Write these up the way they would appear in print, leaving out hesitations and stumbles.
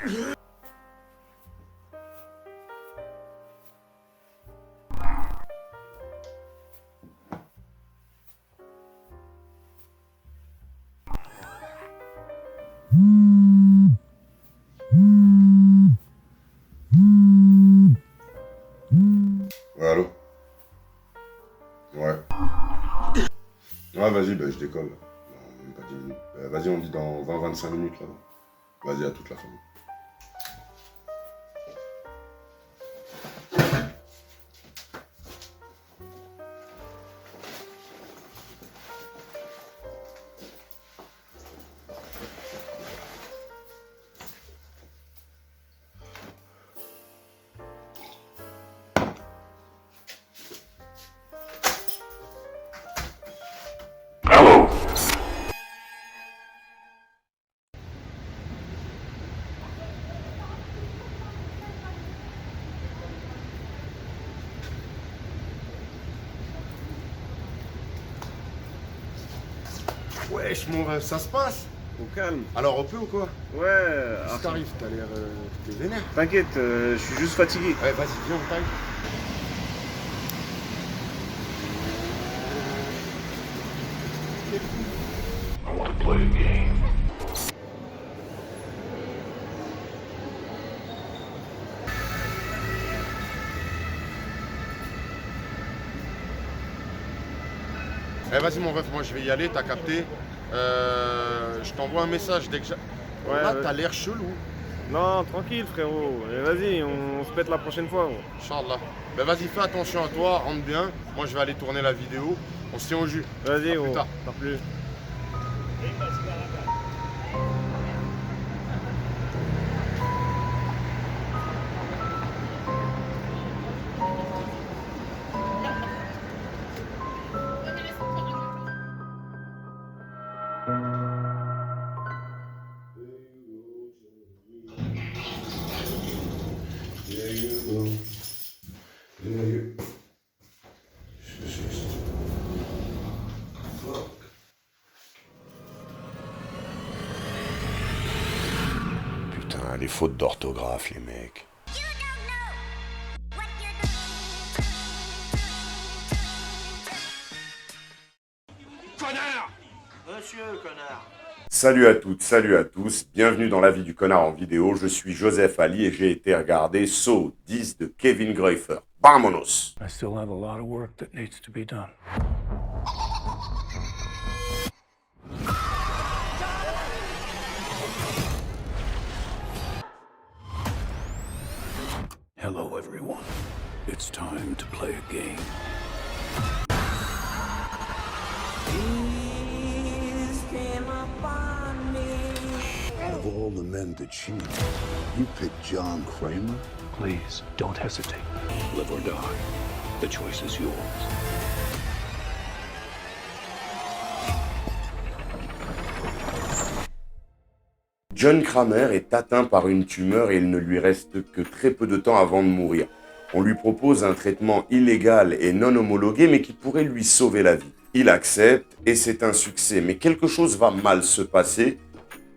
Ouais, allô? Ouais. Ouais, vas-y, bah, je décolle. Dans même pas 10 minutes. Vas-y, on dit dans 20-25 minutes, là. Vas-y, à toute la famille. Wesh, mon rêve, ça se passe? Au calme. Alors, on peut ou quoi? Ouais. Si t'arrives, t'as l'air... t'es vénère. T'inquiète, je suis juste fatigué. Ouais, vas-y, viens, on taille. Eh, vas-y, mon ref, moi je vais y aller, t'as capté. Je t'envoie un message dès que j'ai... Ouais, Là, ouais. t'as l'air chelou. Non, tranquille frérot. Et vas-y, on se pète la prochaine fois. Gros. Inch'Allah. Ben vas-y, fais attention à toi, rentre bien. Moi, je vais aller tourner la vidéo. On se tient au jus. Vas-y, À gros. plus tard. T'as plus. Putain, les fautes d'orthographe, les mecs. Monsieur, connard. Salut à toutes, salut à tous, bienvenue dans la vie du connard en vidéo, je suis Joseph Ali et j'ai été regarder Saw 10 de Kevin Graefer. Vamonos! I still have a lot of work that needs to be done. Hello, everyone. It's time to play a game. Out of all the men to choose, you picked John Kramer? Please, don't hesitate. Live or die. The choice is yours. John Kramer est atteint par une tumeur et il ne lui reste que très peu de temps avant de mourir. On lui propose un traitement illégal et non homologué mais qui pourrait lui sauver la vie. Il accepte et c'est un succès, mais quelque chose va mal se passer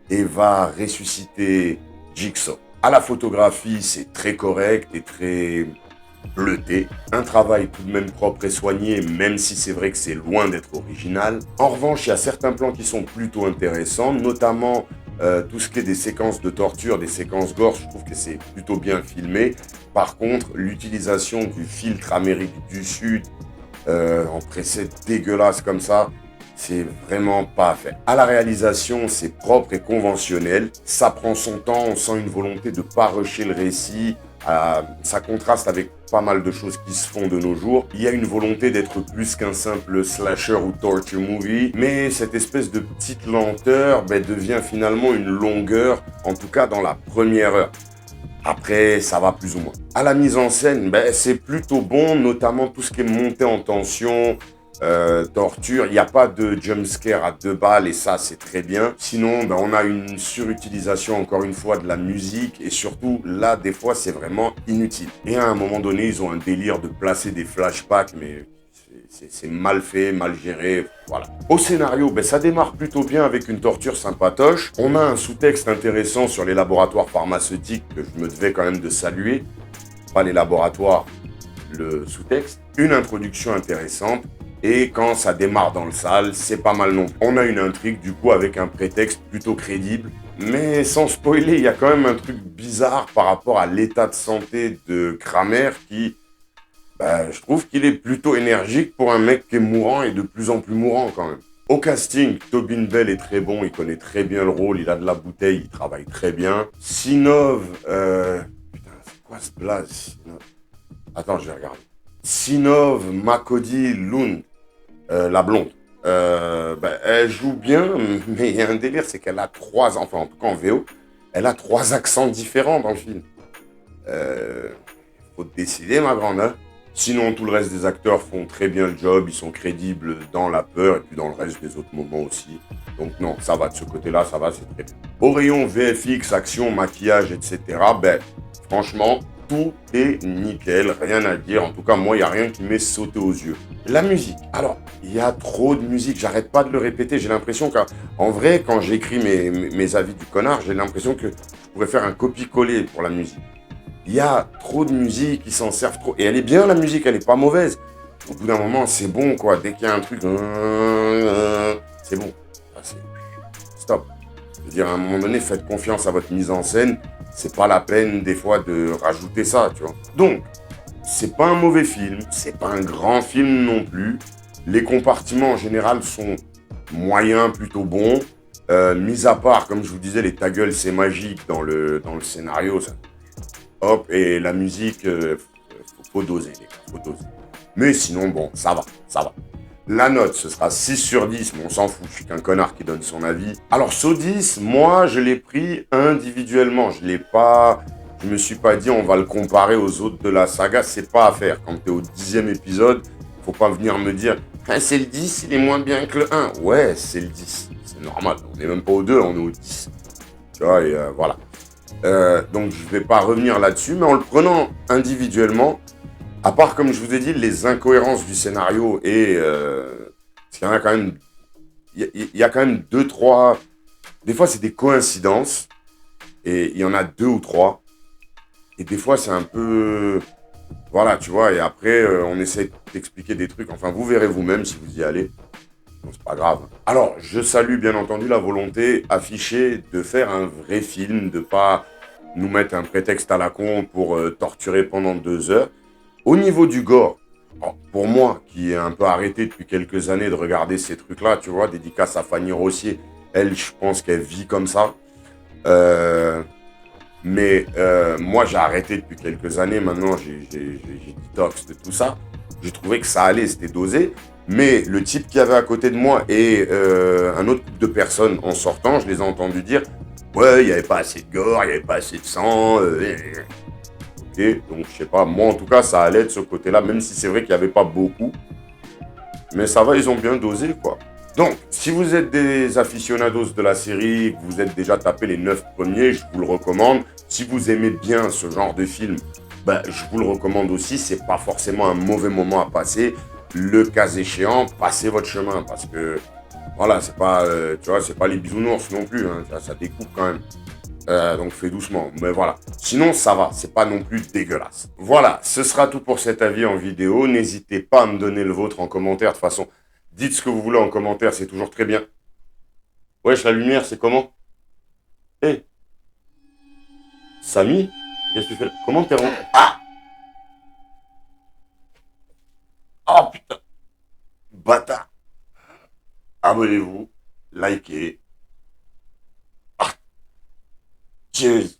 et va ressusciter Jigsaw. À la photographie, c'est très correct et très bleuté. Un travail tout de même propre et soigné, même si c'est vrai que c'est loin d'être original. En revanche, il y a certains plans qui sont plutôt intéressants, notamment tout ce qui est des séquences de torture, des séquences gore, je trouve que c'est plutôt bien filmé. Par contre, l'utilisation du filtre Amérique du Sud en preset dégueulasse comme ça, c'est vraiment pas fait. À la réalisation, c'est propre et conventionnel. Ça prend son temps, on sent une volonté de pas rusher le récit. Ça contraste avec pas mal de choses qui se font de nos jours. Il y a une volonté d'être plus qu'un simple slasher ou torture movie, mais cette espèce de petite lenteur devient finalement une longueur, en tout cas dans la première heure. Après, ça va plus ou moins. À la mise en scène, c'est plutôt bon, notamment tout ce qui est monté en tension, torture. Il n'y a pas de jumpscare à 2 balles et ça, c'est très bien. Sinon, on a une surutilisation, encore une fois, de la musique et surtout, là, des fois, c'est vraiment inutile. Et à un moment donné, ils ont un délire de placer des flashbacks, mais C'est mal fait, mal géré, voilà. Au scénario, ben, ça démarre plutôt bien avec une torture sympatoche. On a un sous-texte intéressant sur les laboratoires pharmaceutiques que je me devais quand même de saluer. Pas les laboratoires, le sous-texte. Une introduction intéressante. Et quand ça démarre dans le sale, c'est pas mal non plus. On a une intrigue du coup avec un prétexte plutôt crédible. Mais sans spoiler, il y a quand même un truc bizarre par rapport à l'état de santé de Kramer qui... Ben, je trouve qu'il est plutôt énergique pour un mec qui est mourant et de plus en plus mourant quand même. Au casting, Tobin Bell est très bon, il connaît très bien le rôle, il a de la bouteille, il travaille très bien. Sinov, putain, c'est quoi ce blaze? Attends, je vais regarder. Sinov Makodi Lund, la blonde. Ben, elle joue bien, mais il y a un délire, c'est qu'elle a 3, enfin en tout cas en VO, elle a 3 accents différents dans le film. Faut te décider, ma grande, hein. Sinon, tout le reste des acteurs font très bien le job, ils sont crédibles dans la peur et puis dans le reste des autres moments aussi. Donc non, ça va, de ce côté-là, ça va, c'est très bien. Au rayon VFX, action, maquillage, etc., ben, franchement, tout est nickel, rien à dire. En tout cas, moi, il n'y a rien qui m'est sauté aux yeux. La musique. Alors, il y a trop de musique, j'arrête pas de le répéter. J'ai l'impression qu'en vrai, quand j'écris mes avis du connard, j'ai l'impression que je pourrais faire un copier-coller pour la musique. Il y a trop de musique, ils s'en servent trop. Et elle est bien, la musique, elle est pas mauvaise. Au bout d'un moment, c'est bon, quoi. Dès qu'il y a un truc, c'est bon. Stop. Je veux dire, à un moment donné, faites confiance à votre mise en scène. C'est pas la peine, des fois, de rajouter ça, tu vois. Donc, c'est pas un mauvais film. C'est pas un grand film non plus. Les compartiments, en général, sont moyens, plutôt bons. Mis à part, comme je vous disais, les ta gueule, c'est magique dans le scénario, ça. Hop, et la musique, faut doser, les gars, faut doser. Mais sinon, bon, ça va, ça va. La note, ce sera 6 sur 10, mais on s'en fout, je suis qu'un connard qui donne son avis. Alors, Saw 10, moi, je l'ai pris individuellement, je me suis pas dit, on va le comparer aux autres de la saga, c'est pas à faire. Quand t'es au 10e épisode, faut pas venir me dire, ah, c'est le 10, il est moins bien que le 1. Ouais, c'est le 10, c'est normal, on est même pas au 2, on est au 10. Tu vois, et voilà. Donc je vais pas revenir là-dessus, mais en le prenant individuellement, à part comme je vous ai dit, les incohérences du scénario et parce qu'il y en a quand même, il y a quand même 2-3, des fois c'est des coïncidences et il y en a 2 ou 3 et des fois c'est un peu, voilà, tu vois, et après on essaie d'expliquer des trucs, enfin vous verrez vous-même si vous y allez. Non, c'est pas grave. Alors, je salue bien entendu la volonté affichée de faire un vrai film, de pas nous mettre un prétexte à la con pour torturer pendant 2 heures. Au niveau du gore, pour moi, qui ai un peu arrêté depuis quelques années de regarder ces trucs-là, tu vois, dédicace à Fanny Rossier, elle, je pense qu'elle vit comme ça. Mais moi, j'ai arrêté depuis quelques années. Maintenant, j'ai detox de tout ça. J'ai trouvé que ça allait, c'était dosé. Mais le type qui avait à côté de moi et un autre groupe de personnes en sortant, je les ai entendus dire « Ouais, il n'y avait pas assez de gore, il n'y avait pas assez de sang. Ok, donc je sais pas. Moi, en tout cas, ça allait de ce côté-là, même si c'est vrai qu'il n'y avait pas beaucoup. Mais ça va, ils ont bien dosé, quoi. Donc, si vous êtes des aficionados de la série, que vous êtes déjà tapé les 9 premiers, je vous le recommande. Si vous aimez bien ce genre de film, ben, je vous le recommande aussi. C'est pas forcément un mauvais moment à passer. Le cas échéant, passez votre chemin parce que voilà, c'est pas, tu vois, c'est pas les bisounours non plus, hein, ça découpe quand même. Donc fais doucement, mais voilà. Sinon ça va, c'est pas non plus dégueulasse. Voilà, ce sera tout pour cet avis en vidéo. N'hésitez pas à me donner le vôtre en commentaire. De toute façon, dites ce que vous voulez en commentaire, c'est toujours très bien. Wesh, la lumière, c'est comment? Hé hey. Samy, qu'est-ce que tu fais là? Comment t'es rentré? Ah! Oh putain! Bâtard! Abonnez-vous, likez. Ah! Cheers!